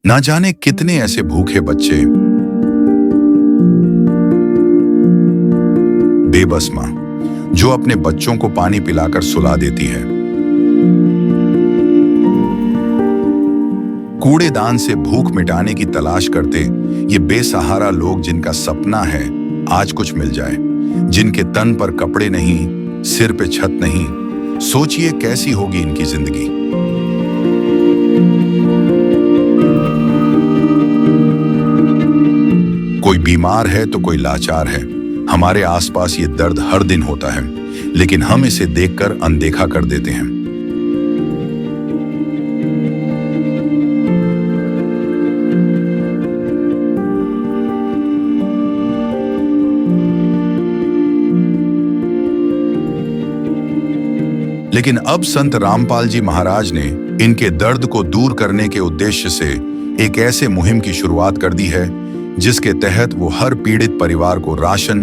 ना जाने कितने ऐसे भूखे बच्चे, बेबस मां जो अपने बच्चों को पानी पिलाकर सुला देती है। कूड़ेदान से भूख मिटाने की तलाश करते ये बेसहारा लोग जिनका सपना है आज कुछ मिल जाए, जिनके तन पर कपड़े नहीं, सिर पे छत नहीं, सोचिए कैसी होगी इनकी जिंदगी। कोई बीमार है तो कोई लाचार है। हमारे आसपास ये दर्द हर दिन होता है, लेकिन हम इसे देखकर अनदेखा कर देते हैं। लेकिन अब संत रामपाल जी महाराज ने इनके दर्द को दूर करने के उद्देश्य से एक ऐसे मुहिम की शुरुआत कर दी है जिसके तहत वो हर पीड़ित परिवार को राशन,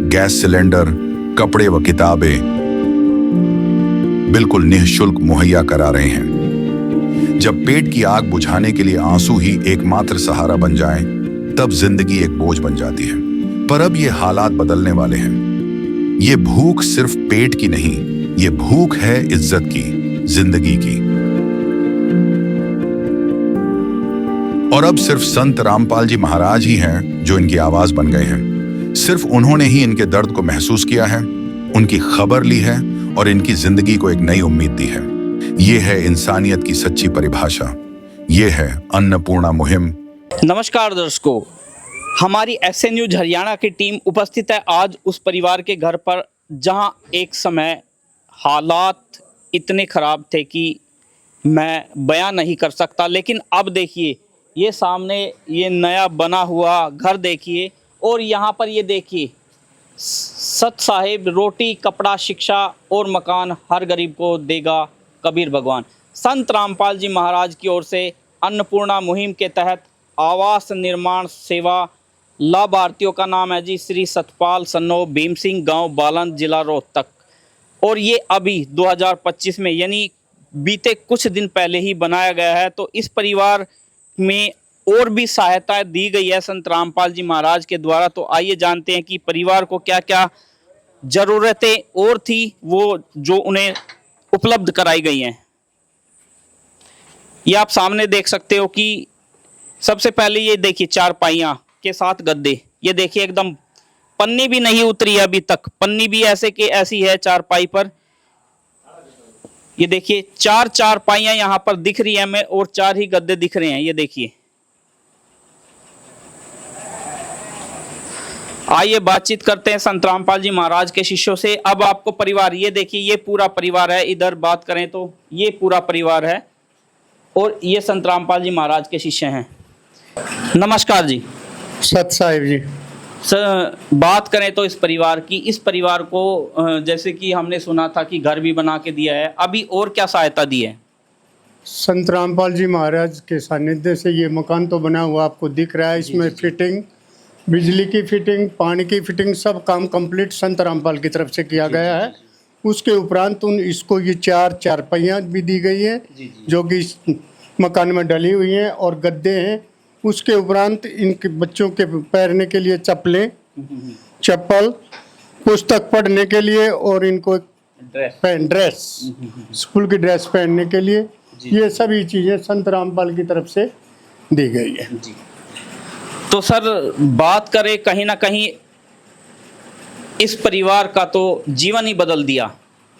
गैस सिलेंडर, कपड़े व किताबें बिल्कुल निःशुल्क मुहैया करा रहे हैं। जब पेट की आग बुझाने के लिए आंसू ही एकमात्र सहारा बन जाएं, तब जिंदगी एक बोझ बन जाती है। पर अब ये हालात बदलने वाले हैं। ये भूख सिर्फ पेट की नहीं, ये भूख है इज्जत की, जिंदगी की। और अब सिर्फ संत रामपाल जी महाराज ही हैं जो इनकी आवाज बन गए हैं। सिर्फ उन्होंने ही इनके दर्द को महसूस किया है, उनकी खबर ली है और इनकी जिंदगी को एक नई उम्मीद दी है। ये है इंसानियत की सच्ची परिभाषा। ये है अन्नपूर्णा मुहिम। नमस्कार दर्शकों, हमारी एसएन न्यूज हरियाणा की टीम उपस्थित है आज उस परिवार के घर पर जहां एक समय हालात इतने ख़राब थे कि मैं बयां नहीं कर सकता। लेकिन अब देखिए, ये सामने ये नया बना हुआ घर देखिए और यहाँ पर ये देखिए, सत साहिब रोटी कपड़ा शिक्षा और मकान हर गरीब को देगा कबीर भगवान। संत रामपाल जी महाराज की ओर से अन्नपूर्णा मुहिम के तहत आवास निर्माण सेवा लाभार्थियों का नाम है जी श्री सतपाल सन्नो, भीम सिंह गांव बालन, जिला रोहतक। और ये अभी 2025 में यानी बीते कुछ दिन पहले ही बनाया गया है। तो इस परिवार में और भी सहायता दी गई है संत रामपाल जी महाराज के द्वारा। तो आइए जानते हैं कि परिवार को क्या क्या ज़रूरतें और थी वो जो उन्हें उपलब्ध कराई गई हैं। ये आप सामने देख सकते हो कि सबसे पहले ये देखिए चारपाइयाँ के साथ गद्दे। ये देखिए एकदम पन्नी भी नहीं उतरी है अभी तक, पन्नी भी ऐसे के ऐसी है चारपाई पर। ये देखिए चार चारपाइयाँ यहाँ पर दिख रही है हमें और 4 ही गद्दे दिख रहे हैं। ये देखिए, आइए बातचीत करते हैं संत रामपाल जी महाराज के शिष्यों से। अब आपको परिवार, ये देखिए ये पूरा परिवार है। इधर बात करें तो ये पूरा परिवार है और ये संत रामपाल जी महाराज के शिष्य हैं। नमस्कार जी। सत साहिब जी। सर, बात करें तो इस परिवार की, इस परिवार को जैसे कि हमने सुना था कि घर भी बना के दिया है, अभी और क्या सहायता दी है? संत रामपाल जी महाराज के सानिध्य से ये मकान तो बना हुआ आपको दिख रहा है। इसमें फिटिंग, बिजली की फिटिंग, पानी की फिटिंग, सब काम कंप्लीट संत रामपाल की तरफ से किया गया है। उसके उपरांत इसको ये 4 चारपाइयाँ भी दी गई है जो कि इस मकान में डली हुई हैं और गद्दे हैं। उसके उपरांत इनके बच्चों के पैरने के लिए चप्पलें, चप्पल, पुस्तक पढ़ने के लिए और इनको ड्रेस, स्कूल की ड्रेस पहनने के लिए, ये सभी चीज़ें संत रामपाल की तरफ से दी गई है। तो सर बात करें कहीं ना कहीं इस परिवार का तो जीवन ही बदल दिया।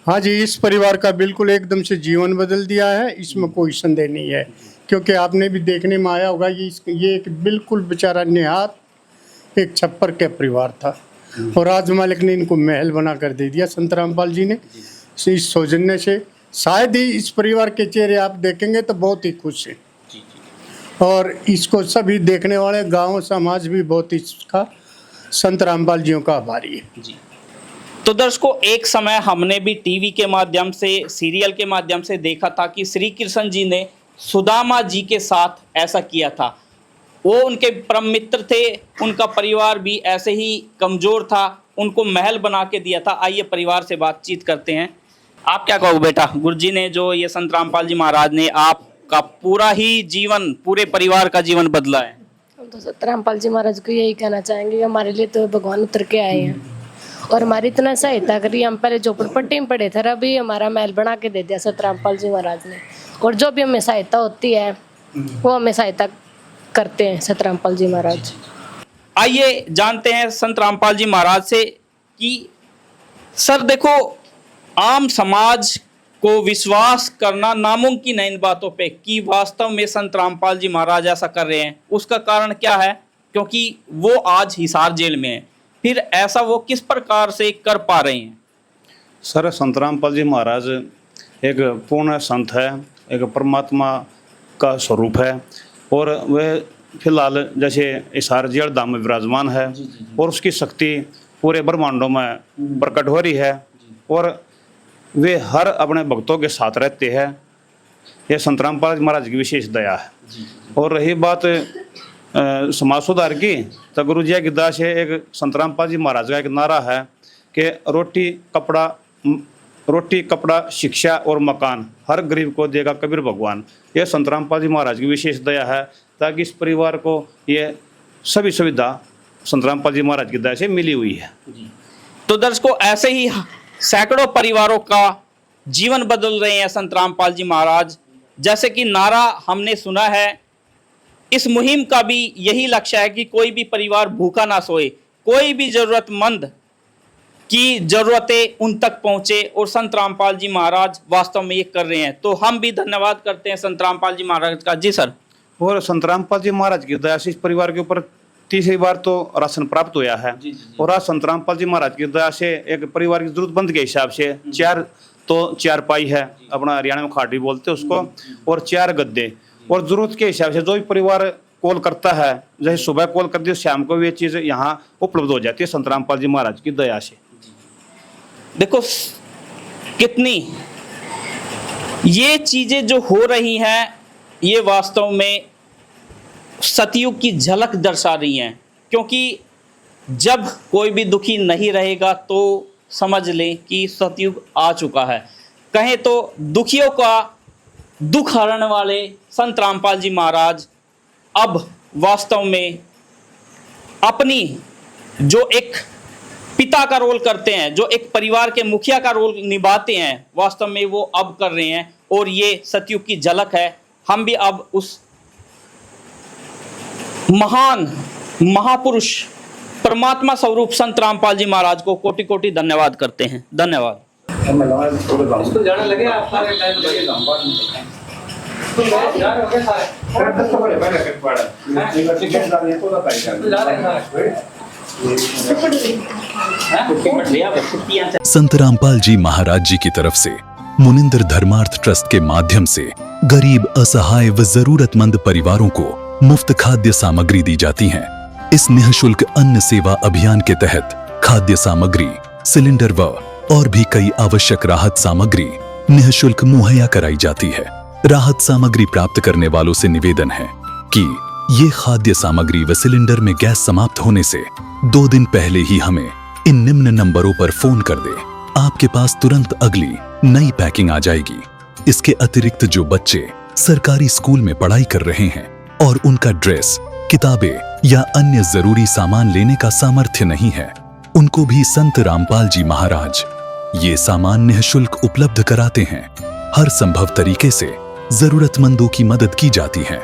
हाँ जी, इस परिवार का बिल्कुल एकदम से जीवन बदल दिया है, इसमें कोई संदेह नहीं है। क्योंकि आपने भी देखने में आया होगा ये एक बिल्कुल बेचारा निहात एक छप्पर के परिवार था और आज मालिक ने इनको महल बना कर दे दिया संत रामपाल जी ने। इस सौजन्य से शायद ही इस परिवार के चेहरे आप देखेंगे तो बहुत ही खुश हैं और इसको सभी देखने वाले गांव समाज भी बहुत ही इसका संत रामपाल जियों का आभारी है जी। तो दर्शकों, एक समय हमने भी टीवी के माध्यम से, सीरियल के माध्यम से देखा था कि श्री कृष्ण जी ने सुदामा जी के साथ ऐसा किया था। वो उनके परम मित्र थे, उनका परिवार भी ऐसे ही कमज़ोर था, उनको महल बना के दिया था। आइए परिवार से बातचीत करते हैं। आप क्या कहोगे बेटा, गुरुजी ने जो ये संत रामपाल जी महाराज ने आपका पूरा ही जीवन, पूरे परिवार का जीवन बदला है। हम तो संत रामपाल जी महाराज को यही कहना चाहेंगे कि हमारे लिए तो भगवान उतर के आए हैं और हमारी इतना सहायता करी। हम पहले झोपड़पट्टी में पड़े थे, अभी हमारा महल बना के दे दिया संत रामपाल जी महाराज ने, और जो भी हमें सहायता होती है वो हमें सहायता करते हैं संत रामपाल जी महाराज। आइए जानते हैं संत रामपाल जी महाराज से कि सर देखो, आम समाज को विश्वास करना नामुमकिन है इन बातों पे कि वास्तव में संत रामपाल जी महाराज ऐसा कर रहे हैं। उसका कारण क्या है? क्योंकि वो आज हिसार जेल में है, फिर ऐसा वो किस प्रकार से कर पा रहे हैं? सर, संत रामपाल जी महाराज एक पूर्ण संत है, एक परमात्मा का स्वरूप है, और वह फिलहाल जैसे हिसार जेल धाम में विराजमान है और उसकी शक्ति पूरे ब्रह्मांडों में प्रकट हो रही है और वे हर अपने भक्तों के साथ रहते हैं। यह संत रामपाल जी महाराज की विशेष दया है। और रही बात समाज सुधार की, तो गुरु जी की दास है, एक संत रामपाल जी महाराज का एक नारा है कि रोटी कपड़ा शिक्षा और मकान हर गरीब को देगा कबीर भगवान। यह संत रामपाल जी महाराज की विशेष दया है, ताकि इस परिवार को ये सभी सुविधा संत रामपाल जी महाराज की दया से मिली हुई है। तो दर्शकों, ऐसे ही सैकड़ों परिवारों का जीवन बदल रहे हैं संत रामपाल जी महाराज। जैसे कि नारा हमने सुना है, इस मुहिम का भी यही लक्ष्य है कि कोई भी परिवार भूखा ना सोए, कोई भी जरूरतमंद की जरूरतें उन तक पहुंचे, और संत रामपाल जी महाराज वास्तव में ये कर रहे हैं। तो हम भी धन्यवाद करते हैं संत रामपाल जी महाराज का। जी सर। और संत रामपाल जी महाराज की दया से इस परिवार के ऊपर तीसरी बार तो राशन प्राप्त हुआ है। और आज संत रामपाल जी महाराज की दया से एक परिवार की जरूरतमंद के हिसाब से चार पाई है, अपना हरियाणा में खाटी बोलते हैं उसको, और 4 गद्दे, और जरूरत के हिसाब से जो भी परिवार कॉल करता है, जैसे सुबह कॉल कर दी शाम को भी ये चीज़ यहाँ उपलब्ध हो जाती है संत रामपाल जी महाराज की दया से। देखो कितनी ये चीजें जो हो रही हैं, ये वास्तव में सतयुग की झलक दर्शा रही हैं। क्योंकि जब कोई भी दुखी नहीं रहेगा तो समझ लें कि सतयुग आ चुका है। कहें तो दुखियों का दुख हरण वाले संत रामपाल जी महाराज अब वास्तव में अपनी जो एक पिता का रोल करते हैं, जो एक परिवार के मुखिया का रोल निभाते हैं, वास्तव में वो अब कर रहे हैं, और ये सतयुग की झलक है। हम भी अब उस महान महापुरुष परमात्मा स्वरूप संत रामपाल जी महाराज को कोटि कोटि धन्यवाद करते हैं। धन्यवाद। संत रामपाल जी महाराज जी की तरफ से मुनिंदर धर्मार्थ ट्रस्ट के माध्यम से गरीब, असहाय व जरूरतमंद परिवारों को मुफ्त खाद्य सामग्री दी जाती है। इस निःशुल्क अन्न सेवा अभियान के तहत खाद्य सामग्री, सिलेंडर व और भी कई आवश्यक राहत सामग्री निःशुल्क मुहैया कराई जाती है। राहत सामग्री प्राप्त करने वालों से निवेदन है कि ये खाद्य सामग्री व सिलेंडर में गैस समाप्त होने से 2 दिन पहले ही हमें इन निम्न नंबरों पर फोन कर दे। आपके पास तुरंत अगली नई पैकिंग आ जाएगी। इसके अतिरिक्त जो बच्चे सरकारी स्कूल में पढ़ाई कर रहे हैं और उनका ड्रेस, किताबें या अन्य जरूरी सामान लेने का सामर्थ्य नहीं है, उनको भी संत रामपाल जी महाराज ये सामान निःशुल्क उपलब्ध कराते हैं। हर संभव तरीके से जरूरतमंदों की मदद की जाती है।